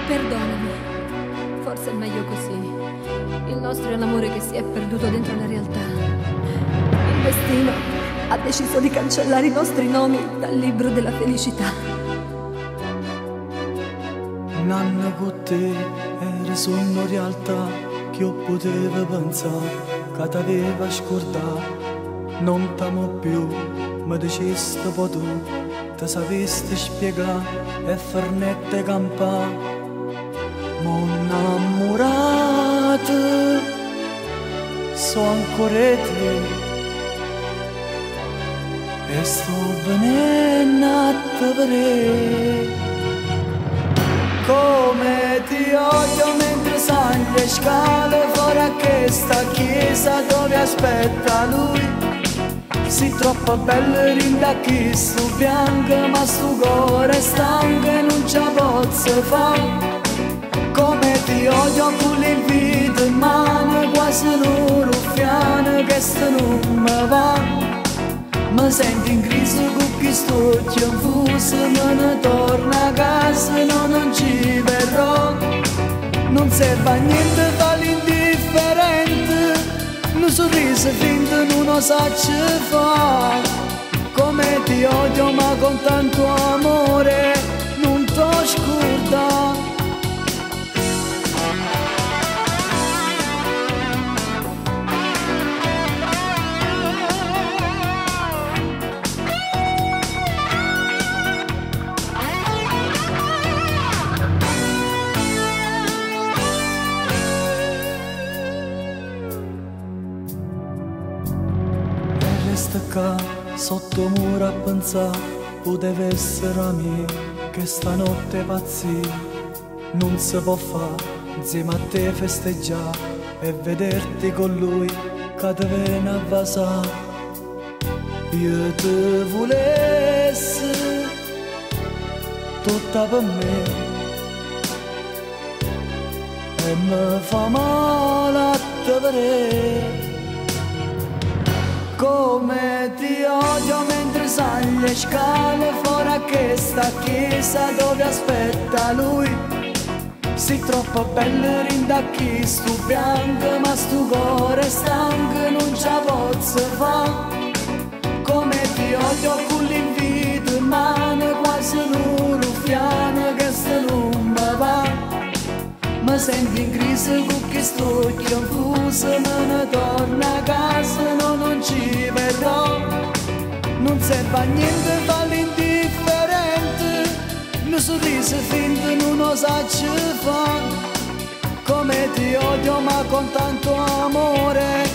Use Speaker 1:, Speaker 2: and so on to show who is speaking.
Speaker 1: Perdonami, forse è meglio così. Il nostro è un amore che si è perduto dentro la realtà. Il destino ha deciso di cancellare i nostri nomi dal libro della felicità.
Speaker 2: Un anno con te era sogno realtà che io potevo pensare che t'aveva scordato. Non t'amo più, mi dicesti poi tu, ti sapesti spiegare e farnette campà. M'ho innamorato, so ancora te e sto venendo a te vedere. Come ti odio mentre sali le scale fuori a questa chiesa dove aspetta lui. Si troppo bello rinda chi sto bianco, ma sto cuore stanco e non ce la posso fare. Come ti odio con l'invito in mano, quasi un ruffiano che sto non mi va. Mi sento in crisi con chi sto confuso, ma ne torno a casa, no, non ci verrò. Non serve a niente fare l'indifferente, un sorriso finto non lo saccio fare. Come ti odio ma con tanto amore non t'ho scordato. Resta qua sotto muro a pensare, poteva essere a me che stanotte pazzi. Non si può fare insieme a te festeggiare e vederti con lui che ti viene a vasare. Io ti volessi tutta per me e mi fa male a te vedere. Come ti odio mentre sali le scale fuori a questa chiesa dove aspetta lui. Si troppo bello rinda chi sto bianco, ma sto cuore stanco non ce la posso fare. Come ti odio con l'invito in mano, quasi un ruffiano che sto non mi va. Mi sento in crisi con chi sto confuso, me ne torno a casa, no, non ci verrò. Non serve a niente fare l'indifferente, un sorriso finto non lo saccio fare. Come ti odio ma con tanto amore